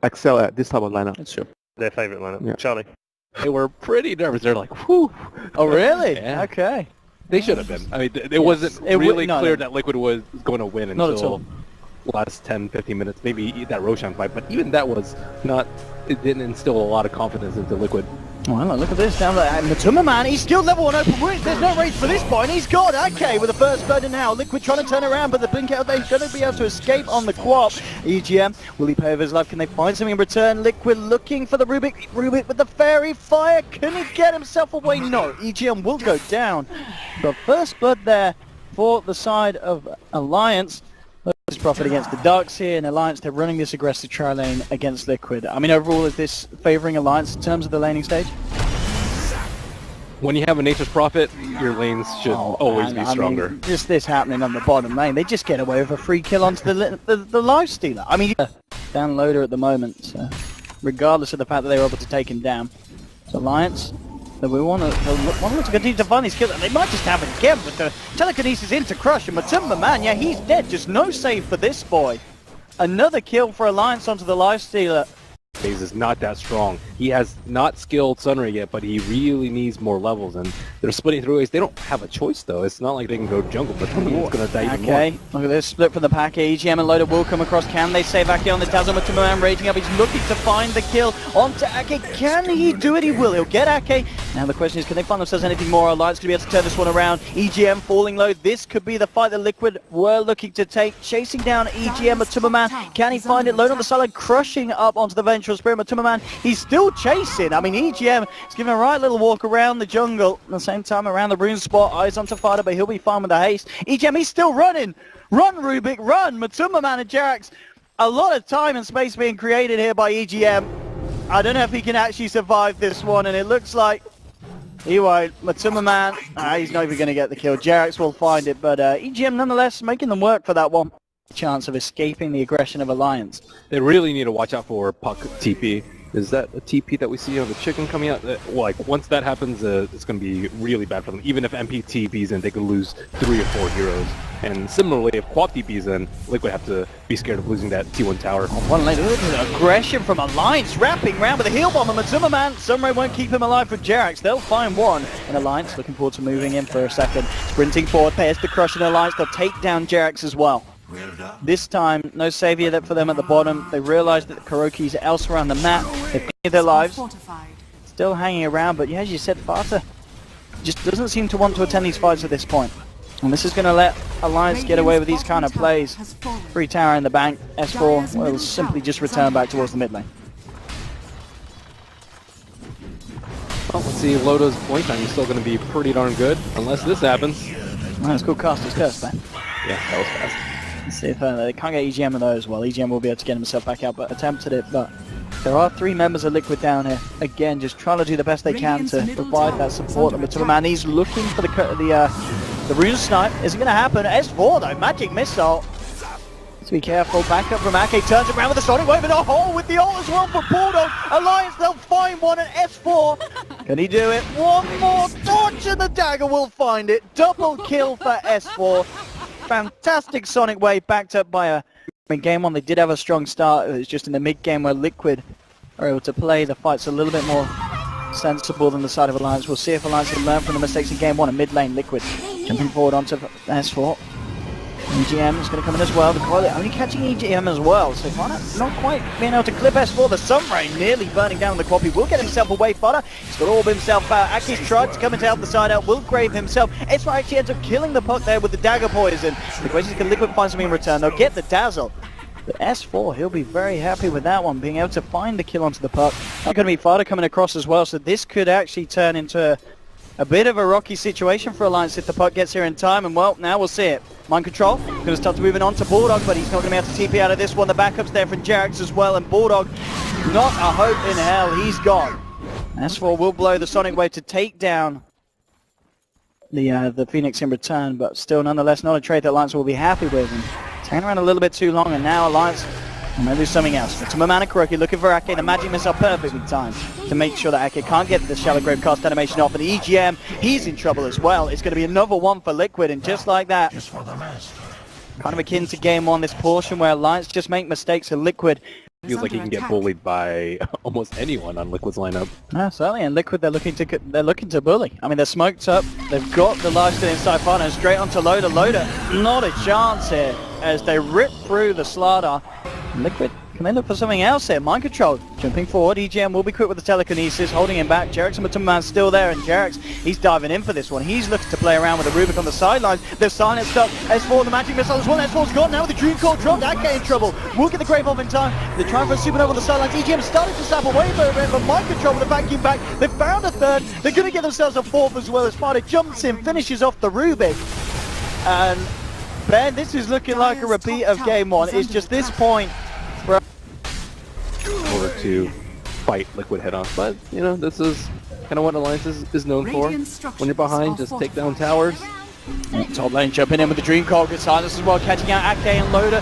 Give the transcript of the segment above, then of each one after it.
excel at this type of lineup. That's true. Their favorite lineup. Yeah. Charlie. They were pretty nervous. They're like, whew. Oh, really? Yeah. Okay. They should have been. I mean, it wasn't really no, clear no. that Liquid was going to win Not at until all. last 10, 15 minutes. Maybe that Roshan fight, but even that was not. It didn't instill a lot of confidence into Liquid. Well, look at this down there. Matuma Man, he's still level 1 open wounds. There's no race for this point. He's got AK with the first blood in now. Liquid trying to turn around, but the blink out there, he's going to be able to escape on the quap. EGM, will he pay over his life? Can they find something in return? Liquid looking for the Rubik. Rubik with the fairy fire. Can he get himself away? No. EGM will go down. The first blood there for the side of Alliance. This profit against the Ducks here, and Alliance, they're running this aggressive tri lane against Liquid. I mean, overall, is this favouring Alliance in terms of the laning stage? When you have a Nature's Prophet, your lanes should always be stronger. I mean, just this happening on the bottom lane, they just get away with a free kill onto the life stealer. I mean, downloader at the moment, so regardless of the fact that they were able to take him down. So Alliance, that we want to continue to find these kills, and they might just have it again with the telekinesis into Crush, and Matumba Man, yeah, he's dead, just no save for this boy. Another kill for Alliance onto the lifestealer. Phase is not that strong. He has not skilled Sunray yet, but he really needs more levels, and they're splitting through ways. They don't have a choice though. It's not like they can go jungle, but someone's gonna die even more. Okay, look at this split from the pack. EGM and Loader will come across. Can they save Ake on the Dazzle? Matumba Man raging up. He's looking to find the kill onto Ake. Can he do it? He will. He'll get Ake. Now the question is, can they find themselves anything more? Alliance could be able to turn this one around. EGM falling low. This could be the fight that Liquid were looking to take. Chasing down EGM. Matumba Man, can he find it? Load on the side, crushing up onto the Vengeful Spirit. Matumba Man, he's still chasing. I mean, EGM is giving a right little walk around the jungle. At the same time, around the rune spot, eyes onto Fada, but he'll be fine with the haste. EGM, he's still running. Run, Rubik, run. Matumba Man and Jerax. A lot of time and space being created here by EGM. I don't know if he can actually survive this one, and it looks like he won't. Matumba Man, he's not even going to get the kill. Jerax will find it, but EGM nonetheless making them work for that one. Chance of escaping the aggression of Alliance. They really need to watch out for Puck TP. Is that a TP that we see on the chicken coming out? Like, once that happens, it's going to be really bad for them. Even if MP TPs in, they could lose 3 or 4 heroes. And similarly, if Quap TPs in, Liquid have to be scared of losing that T1 tower. One lane, look at the aggression from Alliance, wrapping around with a heal bomb, and Matumba Man, Sunray won't keep him alive with Jerax. They'll find one. And Alliance looking forward to moving in for a second. Sprinting forward, pairs to Crush and Alliance. They'll take down Jerax as well. This time, no savior for them at the bottom. They realize that the Kuroki's are elsewhere on the map. They've cleared their lives. Still hanging around, but yeah, as you said, Fata just doesn't seem to want to attend these fights at this point. And this is going to let Alliance get away with these kind of plays. Free tower in the bank. S4 will simply just return back towards the mid lane. Well, let's see, Loda's point time is still going to be pretty darn good, unless this happens. Well, it's called Caster's Curse, man. Yeah, that was fast. Let's see if they can't get EGM in those as well. EGM will be able to get himself back out, but attempted it. But there are 3 members of Liquid down here. Again, just trying to do the best they can to provide that support. And Matumba Man, he's looking for the rune snipe. Isn't going to happen. S4 though, magic missile. So be careful. Back up from Ake. Turns around with a sonic wave and a hole with the ult as well for Bulldog. Alliance, they'll find one at S4. Can he do it? One more torch and the dagger will find it. Double kill for S4. Fantastic sonic wave backed up by a... In game 1 they did have a strong start. It was just in the mid game where Liquid are able to play the fights a little bit more sensible than the side of Alliance. We'll see if Alliance can learn from the mistakes in game 1 and mid lane. Liquid jumping forward onto S4. EGM is going to come in as well. The quality only catching EGM as well. So Fada not quite being able to clip S4. The Sunray nearly burning down the Quap. He will get himself away. Fada, he's got all of himself out. Aki's tried to come in to help the side out. Will grave himself. S4 actually ends up killing the Puck there with the dagger poison. The question is, can Liquid find something in return? They'll get the Dazzle. But S4, he'll be very happy with that one, being able to find the kill onto the Puck. Not going to be Fada coming across as well, so this could actually turn into a bit of a rocky situation for Alliance if the Puck gets here in time, and well, now we'll see it. Mind control, going to start moving on to Bulldog, but he's not going to be able to TP out of this one. The backup's there from Jerax as well, and Bulldog, not a hope in hell, he's gone. S4 will blow the Sonic Wave to take down the Phoenix in return, but still nonetheless not a trade that Alliance will be happy with. And it's hanging around a little bit too long, and now Alliance maybe do something else. Matumba Man and Kuroki looking for Ake. The magic missile perfectly timed to make sure that Ake can't get the Shallow Grave cast animation off. And the EGM, he's in trouble as well. It's going to be another one for Liquid, and just like that, kind of akin to game 1, this portion where Alliance just make mistakes and Liquid feels like he can get bullied by almost anyone on Liquid's lineup. Yeah, certainly, and Liquid they're looking to bully. I mean, they're smoked up. They've got the large inside partner straight onto Loda. Loda, not a chance here as they rip through the Slardar. Liquid, can they look for something else here? Mind control, jumping forward. EGM will be quick with the telekinesis, holding him back. Jerax and Matumbaman's still there, and Jerax, he's diving in for this one. He's looking to play around with the Rubik on the sidelines. They're silenced up. S4, the magic missile as well. S4's gone now with the Dream Core dropped. Ake in trouble. We'll get the Grave off in time. They're trying for a supernova on the sidelines. EGM started to snap away for a bit, but Mind control with the vacuum back. They've found a third. They're going to get themselves a fourth as well as Spider jumps in, finishes off the Rubik. And Ben, this is looking like a repeat of game one. It's just this point in order to fight Liquid head on. But, you know, this is kind of what Alliance is known for. When you're behind, just take down towers. Top lane jumping in with the Dream Call, good silence as well, catching out Ake and Loda.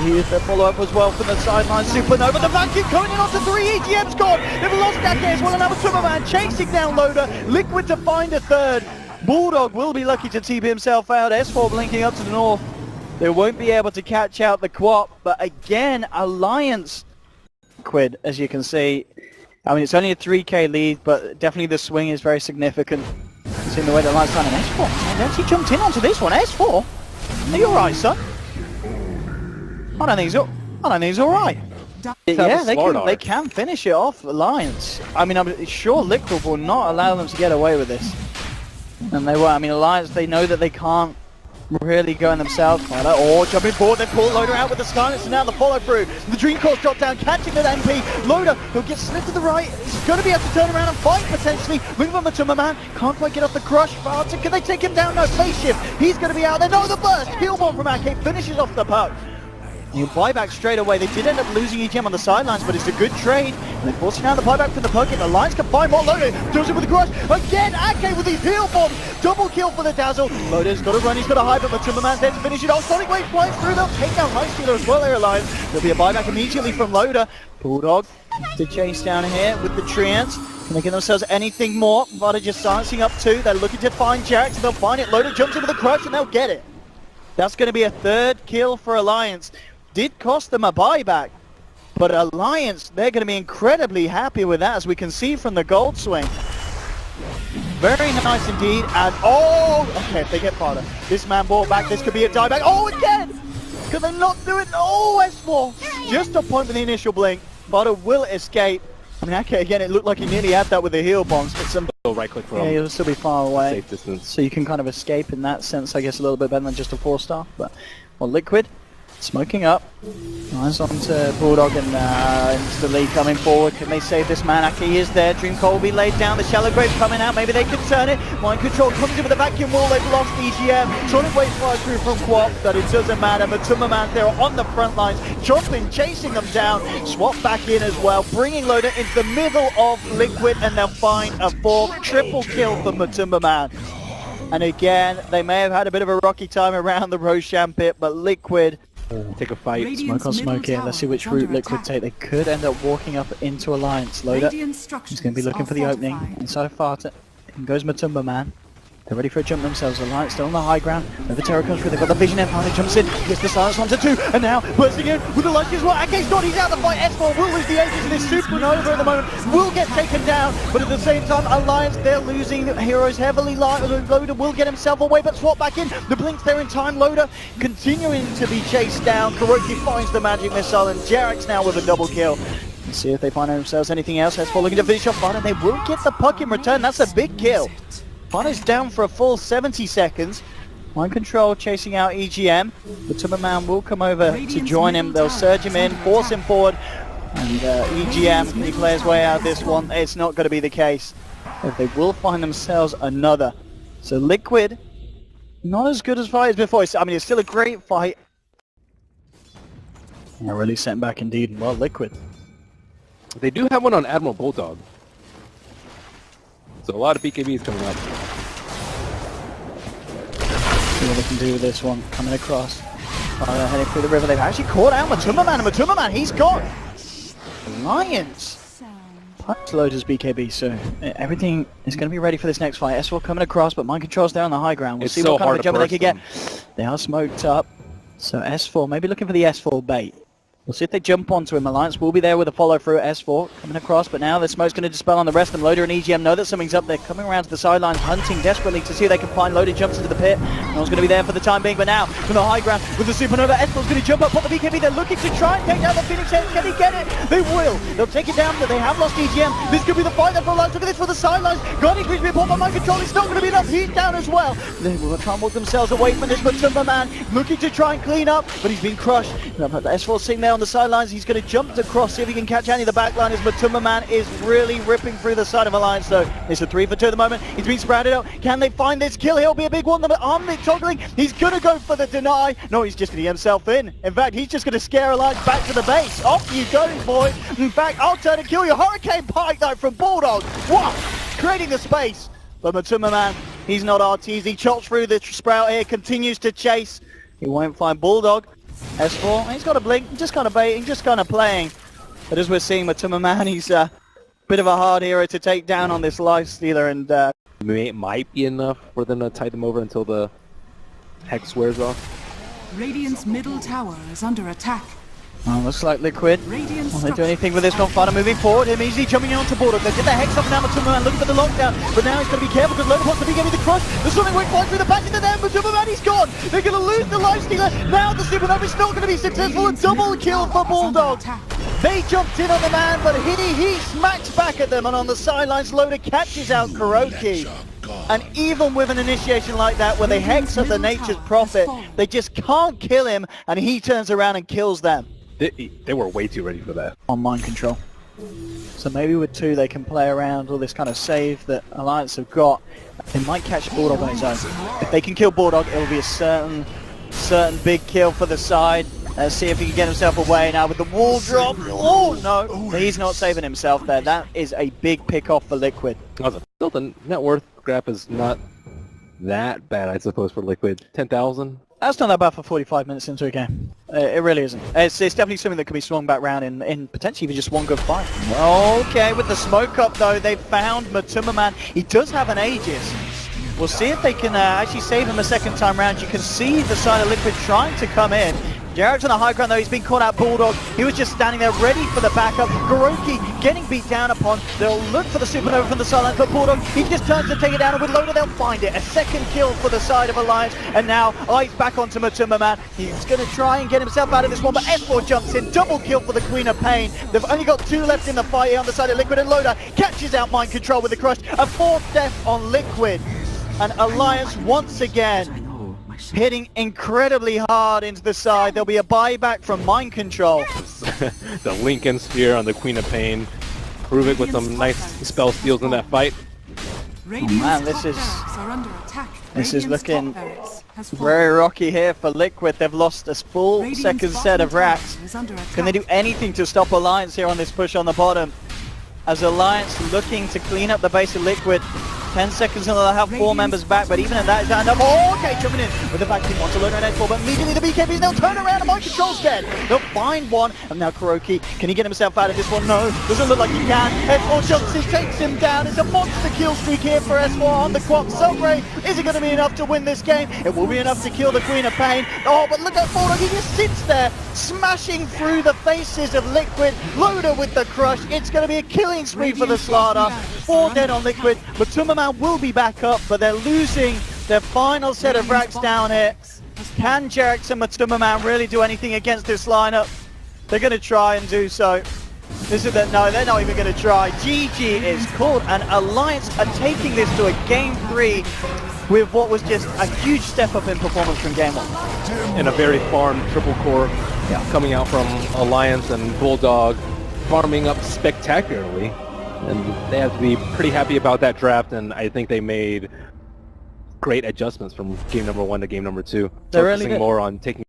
Here's the follow-up as well from the sideline, Supernova, the vacuum coming in onto 3, EGM's gone. They've lost Ake as well, another Superman chasing down Loda. Liquid to find a third. Bulldog will be lucky to TP himself out. S4 blinking up to the north. They won't be able to catch out the Quap, but again, Alliance Liquid, as you can see. I mean, it's only a 3k lead, but definitely the swing is very significant. Seeing the way the Alliance line and S4. And actually jumped in onto this one. S4? Are you alright, son? I don't think he's alright. Yeah, they can finish it off, Alliance. I mean, I'm sure Liquid will not allow them to get away with this. And they will. I mean, Alliance, they know that they can't really going themselves. Or jumping forward, they pull Loda out with the Skylets, and now the follow through. The Dream Course drop down, catching that MP. Loda, he'll get slipped to the right. He's going to be able to turn around and fight potentially. Move on to man. Can't quite get off the crush. Barton, can they take him down? No, phase shift. He's going to be out there. No, the burst. Heal bomb from Ake finishes off the puck. You buyback straight away. They did end up losing EGM on the sidelines, but it's a good trade. And they're forcing out the buyback from the pocket. The Lions can find more. Loda does it with the crush. Again, Ake with his heal bomb. Double kill for the Dazzle. Loda's got to run. He's got to hide, but Matumbaman's there to finish it off. Sonic Wave flies through. They'll take down High Stealer as well, Alliance. There'll be a buyback immediately from Loda. Bulldog to chase down here with the Treants. Can they get themselves anything more? Vada just silencing up two. They're looking to find Jerax, and they'll find it. Loda jumps in with a crush, and they'll get it. That's going to be a third kill for Alliance. Did cost them a buyback, but Alliance, they're going to be incredibly happy with that, as we can see from the gold swing. Very nice indeed, and oh, okay, if they get Fada. This man brought back, this could be a dieback. Oh, again! Could they not do it? Oh, S4! Just a point with the initial blink. Fada will escape. I mean, okay, again, it looked like he nearly had that with the heal bombs, but some right click from he'll still be far away. Safe distance. So you can kind of escape in that sense, I guess, a little bit better than just a 4-star. But, well, Liquid smoking up. Nice onto Bulldog and into the lead coming forward. Can they save this man? Aki is there. Dream Coal will be laid down. The Shallow Grave coming out. Maybe they can turn it. Mind control comes in with the vacuum wall. They've lost EGM. Sonic Wave flies through from Quap, but it doesn't matter. Matumbaman, they're on the front lines. Jumping, chasing them down. Swap back in as well. Bringing Loda into the middle of Liquid, and they'll find a fourth triple kill for Matumbaman. And again, they may have had a bit of a rocky time around the Roshan pit, but Liquid take a fight. Smoke on smoke here. Let's see which route Liquid take. They could end up walking up into Alliance. Loda, he's going to be looking for the opening. Inside of Farta. In goes Matumbaman. They're ready for a jump themselves. Alliance still on the high ground. Over Terror comes through. They've got the Vision Empire. He jumps in. Gets the silence onto two. And now bursting in with the light as well. Ake's not. He's out of the fight. S4 will lose the ages of this supernova at the moment. Will get taken down. But at the same time, Alliance, they're losing heroes heavily. Loda will get himself away, but swap back in. The Blink's there in time. Loda continuing to be chased down. Kuroki finds the magic missile, and Jerax now with a double kill. Let's see if they find themselves anything else. S4 looking to finish off Fun, and they will get the puck in return. That's a big kill. Fun is down for a full 70 seconds. Mind control chasing out EGM. The Matumbaman will come over to join him. They'll surge him in, force him forward. And EGM, can he play his way out of this one? It's not going to be the case. They will find themselves another. So Liquid, not as good as fight as before. I mean, it's still a great fight. Yeah, really sent back indeed. Well, Liquid. They do have one on Admiral Bulldog. So a lot of BKBs coming up. See what they can do with this one. Coming across. Heading through the river. They've actually caught out Matumbaman. And Matumbaman, he's gone. Alliance. Punch Loda's BKB, so everything is going to be ready for this next fight. S4 coming across, but mind control's there on the high ground. We'll see what kind of a jump they can get. They are smoked up. So S4, maybe looking for the S4 bait. We'll see if they jump onto him. Alliance will be there with a follow-through. S4 coming across, but now the smoke's going to dispel on the rest of them. Loader and EGM know that something's up there, coming around to the sidelines, hunting desperately to see if they can find Loader. Jumps into the pit. No one's going to be there for the time being, but now from the high ground with the Supernova, S4's going to jump up, pop the BKB. They're looking to try and take down the Phoenix Head. Can he get it? They will. They'll take it down, but they have lost EGM. This could be the fight there for Alliance. Look at this for the sidelines. Got increased report by mind control. It's not going to be enough. He's down as well. They will try and walk themselves away from this Matumba man, looking to try and clean up, but he's been crushed. S4 sitting there on the sidelines. He's going to jump across, see if he can catch any of the backline as Matumba man is really ripping through the side of Alliance though. It's a 3 for 2 at the moment. He's been sprouted out. Can they find this kill? He'll be a big one. The armlet toggling. He's going to go for the deny. No, he's just going to get himself in. In fact, he's just going to scare Alliance back to the base. Off you go, boy. In fact, I'll turn and kill you. Hurricane Pike though from Bulldog. What? Creating the space. But Matumba man, he's not RTs. He chops through the sprout here, continues to chase. He won't find Bulldog. S4, he's got a blink, just kind of baiting, just kind of playing. But as we're seeing, Matumba man, he's a bit of a hard hero to take down on this life stealer, and it might be enough for them to tide them over until the Hex wears off. Radiant's middle tower is under attack. Oh, looks like Liquid. Will they do anything with this one? Fighter moving forward, him easily jumping onto board. They get the Hex up and down Matumba man, looking for the lockdown. But now he's got to be careful because Loader wants to be getting the crush. The Sonic Wave flies through the back into them. Matumba man, he's gone. They're going to lose the life stealer. Now the Supernova is not going to be successful. A double kill for Bulldog. They jumped in on the man, but he smacks back at them. And on the sidelines, Loader catches out Kuroki. And even with an initiation like that, where they Hex up the Nature's Prophet, they just can't kill him. And he turns around and kills them. They were way too ready for that. On mind control. So maybe with 2 they can play around all this kind of save that Alliance have got. They might catch Bulldog on his own. If they can kill Bulldog, it'll be a certain big kill for the side. Let's see if he can get himself away now with the wall drop. Oh no, he's not saving himself there. That is a big pick off for Liquid. Still, the net worth graph is not that bad, I suppose, for Liquid. 10,000. That's not that bad for 45 minutes into a game. It really isn't. It's definitely something that can be swung back round in potentially even just one good fight. Okay, with the smoke up though, they found Matumba man. He does have an Aegis. We'll see if they can actually save him a second time round. You can see the side of Liquid trying to come in. Jarrett's on the high ground though, he's been caught out. Bulldog, he was just standing there ready for the backup. Kuroki getting beat down upon. They'll look for the Supernova from the sideline, but Bulldog, he just turns to take it down, and with Loader they'll find it. A second kill for the side of Alliance, and now eyes back onto Matumba man. He's going to try and get himself out of this one, but S4 jumps in. Double kill for the Queen of Pain. They've only got 2 left in the fight here on the side of Liquid, and Loader catches out mind control with the crush. A 4th death on Liquid, and Alliance once again hitting incredibly hard into the side. There'll be a buyback from mind control. The Lincoln Spear on the Queen of Pain. Prove it with some nice spell steals in that fight. Oh man, this is looking very rocky here for Liquid. They've lost a full second set of racks. Can they do anything to stop Alliance here on this push on the bottom? As Alliance looking to clean up the base of Liquid. 10 seconds and they'll have 4 members back, but even at that, it's up. Oh, okay, jumping in with the back team. Wants to learn an S4, but immediately the BKBs, they'll turn around and mind control's dead. They'll find one, and now Kuroki, can he get himself out of this one? No, doesn't look like he can. S4 jumps in, takes him down. It's a monster kill streak here for S4 on the clock. So great. Is it going to be enough to win this game? It will be enough to kill the Queen of Pain. Oh, but look at Bulldog, he just sits there, smashing through the faces of Liquid. Loader with the crush. It's going to be a killing spree for the Slaughter. 4 dead on Liquid. Matumba man will be back up, but they're losing their final set of racks down here. Can Jarex and Matumba man really do anything against this lineup? They're going to try and do so. No, they're not even going to try. GG is called, and Alliance are taking this to a Game 3 with what was just a huge step up in performance from Game 1. And a very farmed triple core coming out from Alliance, and Bulldog farming up spectacularly. And they have to be pretty happy about that draft, and I think they made great adjustments from game number 1 to game number 2. They really focusing did. more on taking